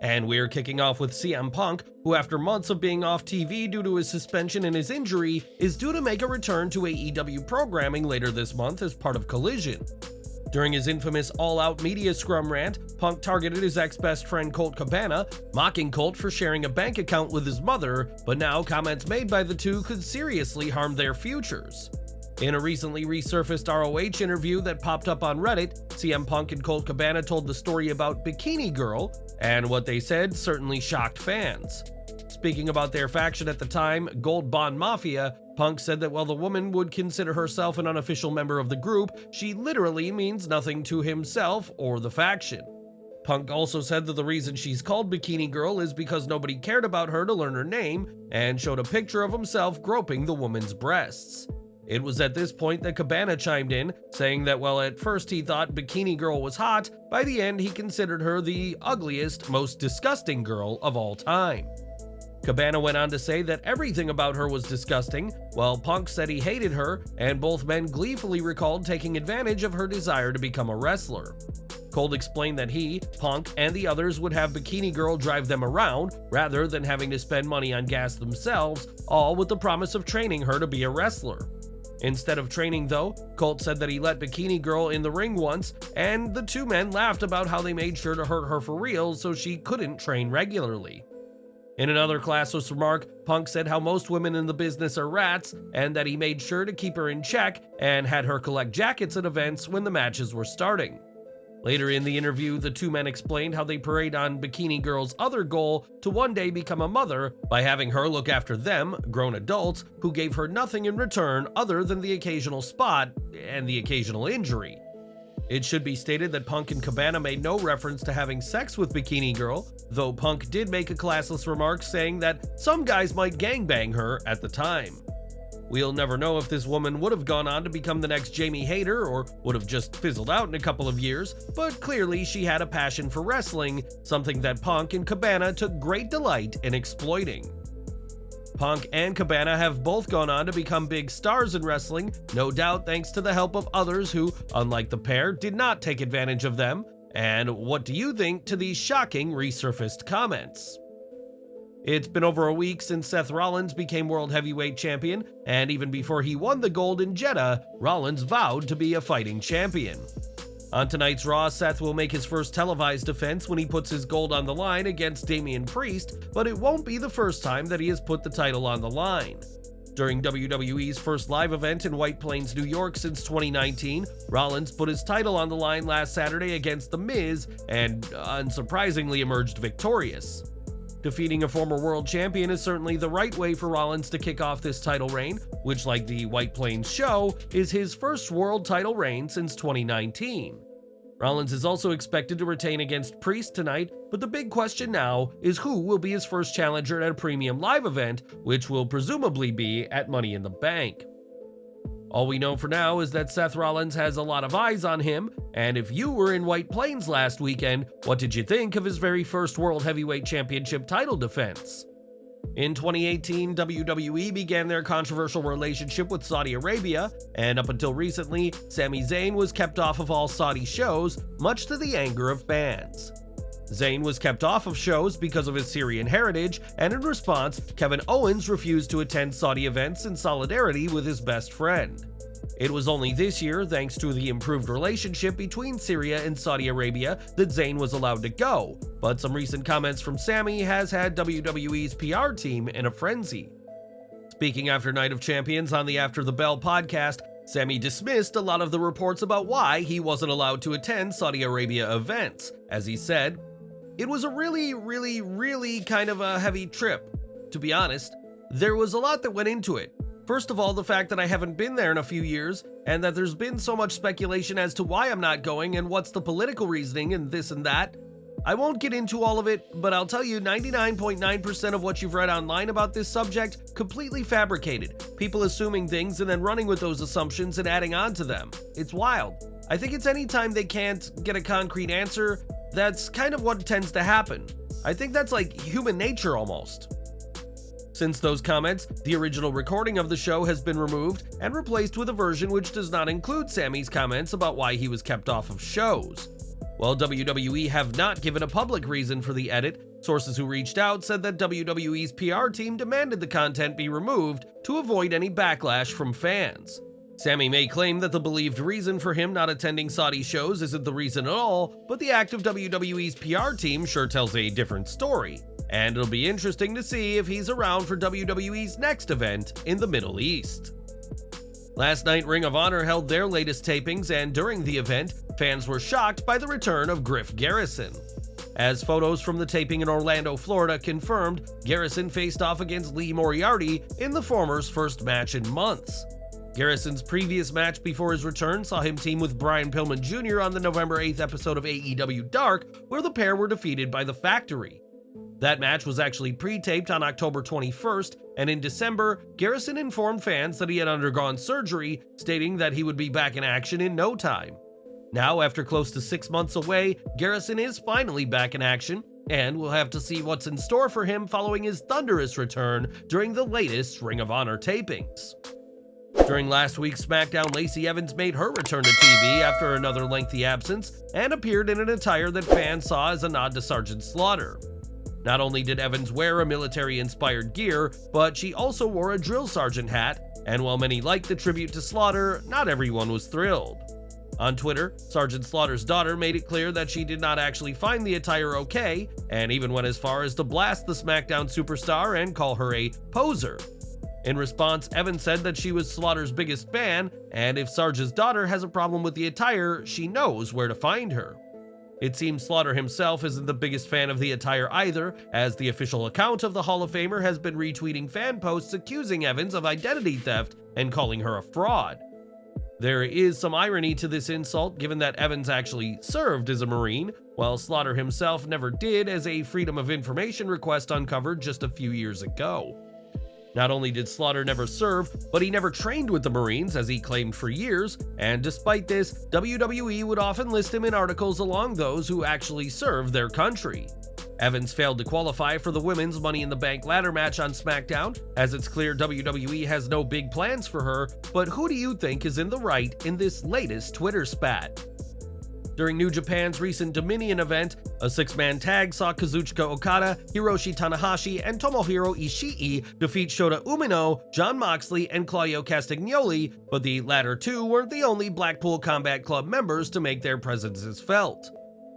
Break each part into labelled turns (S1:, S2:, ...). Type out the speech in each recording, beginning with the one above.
S1: And we're kicking off with CM Punk, who after months of being off TV due to his suspension and his injury, is due to make a return to AEW programming later this month as part of Collision. During his infamous all-out media scrum rant, Punk targeted his ex-best friend Colt Cabana, mocking Colt for sharing a bank account with his mother, but now comments made by the two could seriously harm their futures. In a recently resurfaced ROH interview that popped up on Reddit, CM Punk and Colt Cabana told the story about Bikini Girl, and what they said certainly shocked fans. Speaking about their faction at the time, Gold Bond Mafia, Punk said that while the woman would consider herself an unofficial member of the group, she literally means nothing to himself or the faction. Punk also said that the reason she's called Bikini Girl is because nobody cared about her to learn her name, and showed a picture of himself groping the woman's breasts. It was at this point that Cabana chimed in, saying that while at first he thought Bikini Girl was hot, by the end he considered her the ugliest, most disgusting girl of all time. Cabana went on to say that everything about her was disgusting, while Punk said he hated her, and both men gleefully recalled taking advantage of her desire to become a wrestler. Colt explained that he, Punk, and the others would have Bikini Girl drive them around, rather than having to spend money on gas themselves, all with the promise of training her to be a wrestler. Instead of training though, Colt said that he let Bikini Girl in the ring once, and the two men laughed about how they made sure to hurt her for real so she couldn't train regularly. In another classless remark, Punk said how most women in the business are rats, and that he made sure to keep her in check and had her collect jackets at events when the matches were starting. Later in the interview, the two men explained how they preyed on Bikini Girl's other goal to one day become a mother by having her look after them, grown adults, who gave her nothing in return other than the occasional spot and the occasional injury. It should be stated that Punk and Cabana made no reference to having sex with Bikini Girl, though Punk did make a classless remark saying that some guys might gangbang her at the time. We'll never know if this woman would have gone on to become the next Jamie Hayter or would have just fizzled out in a couple of years, but clearly she had a passion for wrestling, something that Punk and Cabana took great delight in exploiting. Punk and Cabana have both gone on to become big stars in wrestling, no doubt thanks to the help of others who, unlike the pair, did not take advantage of them. And what do you think to these shocking resurfaced comments? It's been over a week since Seth Rollins became World Heavyweight Champion, and even before he won the gold in Jeddah, Rollins vowed to be a fighting champion. On tonight's Raw, Seth will make his first televised defense when he puts his gold on the line against Damian Priest, but it won't be the first time that he has put the title on the line. During WWE's first live event in White Plains, New York since 2019, Rollins put his title on the line last Saturday against The Miz and, unsurprisingly, emerged victorious. Defeating a former world champion is certainly the right way for Rollins to kick off this title reign, which, like the White Plains show, is his first world title reign since 2019. Rollins is also expected to retain against Priest tonight, but the big question now is who will be his first challenger at a premium live event, which will presumably be at Money in the Bank. All we know for now is that Seth Rollins has a lot of eyes on him, and if you were in White Plains last weekend, what did you think of his very first World Heavyweight Championship title defense? In 2018, WWE began their controversial relationship with Saudi Arabia, and up until recently, Sami Zayn was kept off of all Saudi shows, much to the anger of fans. Zayn was kept off of shows because of his Syrian heritage, and in response, Kevin Owens refused to attend Saudi events in solidarity with his best friend. It was only this year, thanks to the improved relationship between Syria and Saudi Arabia, that Zayn was allowed to go, but some recent comments from Sammy has had WWE's PR team in a frenzy. Speaking after Night of Champions on the After the Bell podcast, Sammy dismissed a lot of the reports about why he wasn't allowed to attend Saudi Arabia events, as he said, "It was a really kind of a heavy trip. To be honest, there was a lot that went into it. First of all, the fact that I haven't been there in a few years, and that there's been so much speculation as to why I'm not going and what's the political reasoning and this and that. I won't get into all of it, but I'll tell you 99.9% of what you've read online about this subject, completely fabricated. People assuming things and then running with those assumptions and adding on to them. It's wild. I think it's any time they can't get a concrete answer, that's kind of what tends to happen. I think that's like human nature almost." Since those comments, the original recording of the show has been removed and replaced with a version which does not include Sammy's comments about why he was kept off of shows. While WWE have not given a public reason for the edit, Sources who reached out said that WWE's PR team demanded the content be removed to avoid any backlash from fans. Sammy may claim that the believed reason for him not attending Saudi shows isn't the reason at all, but the active WWE's PR team sure tells a different story, and it'll be interesting to see if he's around for WWE's next event in the Middle East. Last night, Ring of Honor held their latest tapings, and during the event, fans were shocked by the return of Griff Garrison. As photos from the taping in Orlando, Florida confirmed, Garrison faced off against Lee Moriarty in the former's first match in months. Garrison's previous match before his return saw him team with Brian Pillman Jr. on the November 8th episode of AEW Dark, where the pair were defeated by The Factory. That match was actually pre-taped on October 21st, and in December, Garrison informed fans that he had undergone surgery, stating that he would be back in action in no time. Now, after close to 6 months away, Garrison is finally back in action, and we'll have to see what's in store for him following his thunderous return during the latest Ring of Honor tapings. During last week's SmackDown, Lacey Evans made her return to TV after another lengthy absence and appeared in an attire that fans saw as a nod to Sergeant Slaughter. Not only did Evans wear a military-inspired gear, but she also wore a drill sergeant hat, and while many liked the tribute to Slaughter, not everyone was thrilled. On Twitter, Sergeant Slaughter's daughter made it clear that she did not actually find the attire okay, and even went as far as to blast the SmackDown superstar and call her a poser. In response, Evans said that she was Slaughter's biggest fan, and if Sarge's daughter has a problem with the attire, she knows where to find her. It seems Slaughter himself isn't the biggest fan of the attire either, as the official account of the Hall of Famer has been retweeting fan posts accusing Evans of identity theft and calling her a fraud. There is some irony to this insult, given that Evans actually served as a Marine, while Slaughter himself never did, as a Freedom of Information request uncovered just a few years ago. Not only did Slaughter never serve, but he never trained with the Marines, as he claimed for years, and despite this, WWE would often list him in articles along those who actually served their country. Evans failed to qualify for the women's Money in the Bank ladder match on SmackDown, as it's clear WWE has no big plans for her, but who do you think is in the right in this latest Twitter spat? During New Japan's recent Dominion event, a 6-man tag saw Kazuchika Okada, Hiroshi Tanahashi, and Tomohiro Ishii defeat Shota Umino, Jon Moxley, and Claudio Castagnoli, but the latter two weren't the only Blackpool Combat Club members to make their presences felt.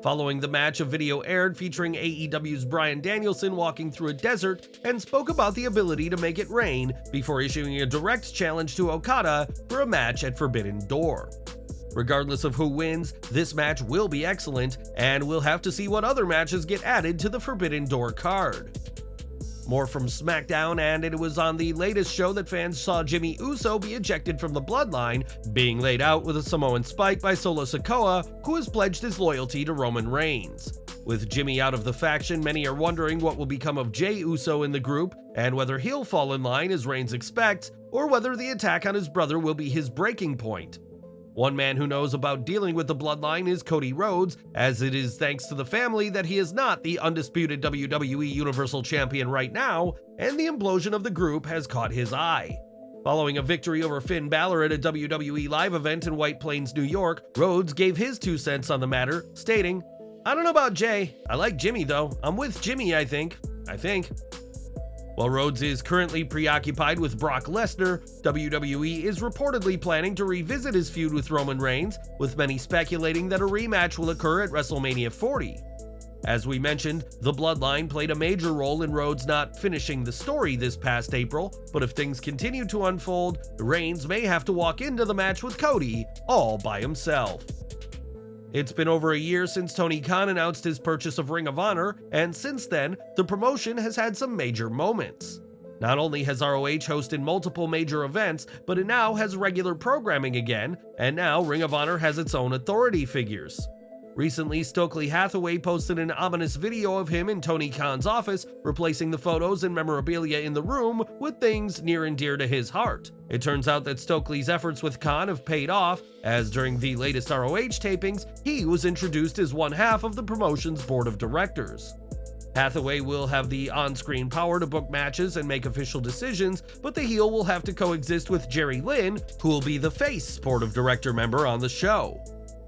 S1: Following the match, a video aired featuring AEW's Bryan Danielson walking through a desert and spoke about the ability to make it rain before issuing a direct challenge to Okada for a match at Forbidden Door. Regardless of who wins, this match will be excellent, and we'll have to see what other matches get added to the Forbidden Door card. More from SmackDown, and it was on the latest show that fans saw Jimmy Uso be ejected from the Bloodline, being laid out with a Samoan spike by Solo Sikoa, who has pledged his loyalty to Roman Reigns. With Jimmy out of the faction, many are wondering what will become of Jey Uso in the group, and whether he'll fall in line as Reigns expects, or whether the attack on his brother will be his breaking point. One man who knows about dealing with the Bloodline is Cody Rhodes, as it is thanks to the family that he is not the undisputed WWE Universal Champion right now, and the implosion of the group has caught his eye. Following a victory over Finn Balor at a WWE live event in White Plains, New York, Rhodes gave his 2 cents on the matter, stating, "I don't know about Jay. I like Jimmy though. I'm with Jimmy, I think. While Rhodes is currently preoccupied with Brock Lesnar, WWE is reportedly planning to revisit his feud with Roman Reigns, with many speculating that a rematch will occur at WrestleMania 40. As we mentioned, the Bloodline played a major role in Rhodes not finishing the story this past April, but if things continue to unfold, Reigns may have to walk into the match with Cody all by himself. It's been over a year since Tony Khan announced his purchase of Ring of Honor, and since then, the promotion has had some major moments. Not only has ROH hosted multiple major events, but it now has regular programming again, and now Ring of Honor has its own authority figures. Recently, Stokely Hathaway posted an ominous video of him in Tony Khan's office, replacing the photos and memorabilia in the room with things near and dear to his heart. It turns out that Stokely's efforts with Khan have paid off, as during the latest ROH tapings, he was introduced as one half of the promotion's board of directors. Hathaway will have the on-screen power to book matches and make official decisions, but the heel will have to coexist with Jerry Lynn, who will be the face board of director member on the show.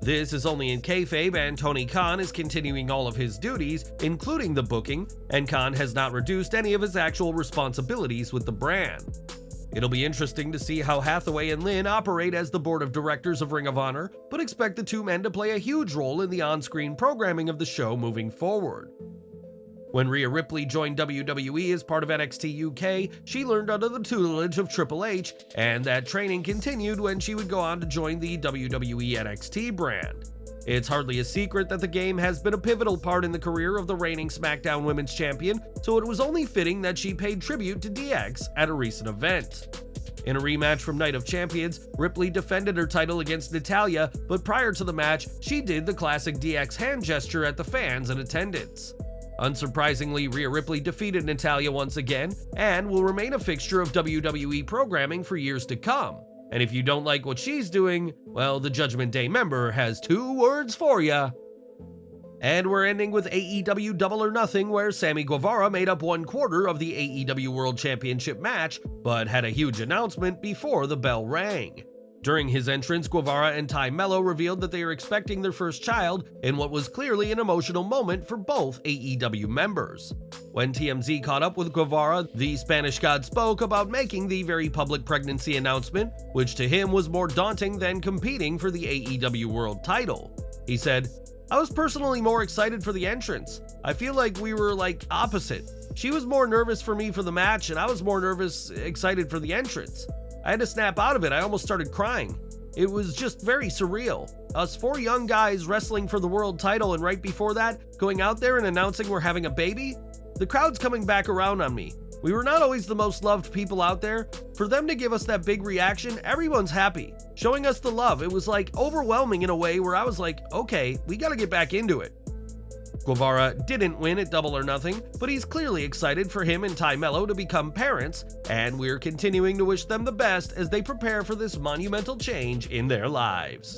S1: This is only in kayfabe, and Tony Khan is continuing all of his duties, including the booking, and Khan has not reduced any of his actual responsibilities with the brand. It'll be interesting to see how Hathaway and Lynn operate as the board of directors of Ring of Honor, but expect the two men to play a huge role in the on-screen programming of the show moving forward. When Rhea Ripley joined WWE as part of NXT UK, she learned under the tutelage of Triple H, and that training continued when she would go on to join the WWE NXT brand. It's hardly a secret that the game has been a pivotal part in the career of the reigning SmackDown Women's Champion, so it was only fitting that she paid tribute to DX at a recent event. In a rematch from Night of Champions, Ripley defended her title against Natalya, but prior to the match, she did the classic DX hand gesture at the fans in attendance. Unsurprisingly, Rhea Ripley defeated Natalya once again, and will remain a fixture of WWE programming for years to come. And if you don't like what she's doing, well, the Judgment Day member has 2 words for ya. And we're ending with AEW Double or Nothing, where Sammy Guevara made up 1/4 of the AEW World Championship match, but had a huge announcement before the bell rang. During his entrance, Guevara and Ty Mello revealed that they are expecting their first child in what was clearly an emotional moment for both AEW members. When TMZ caught up with Guevara, the Spanish God spoke about making the very public pregnancy announcement, which to him was more daunting than competing for the AEW World title. He said, "I was personally more excited for the entrance. I feel like we were opposite. She was more nervous for me for the match, and I was more excited for the entrance. I had to snap out of it. I almost started crying. It was just very surreal. Us 4 young guys wrestling for the world title, and right before that, going out there and announcing we're having a baby? The crowd's coming back around on me. We were not always the most loved people out there. For them to give us that big reaction, everyone's happy, showing us the love. It was overwhelming in a way where I was like, okay, we gotta get back into it." Guevara didn't win at Double or Nothing, but he's clearly excited for him and Ty Mello to become parents, and we're continuing to wish them the best as they prepare for this monumental change in their lives.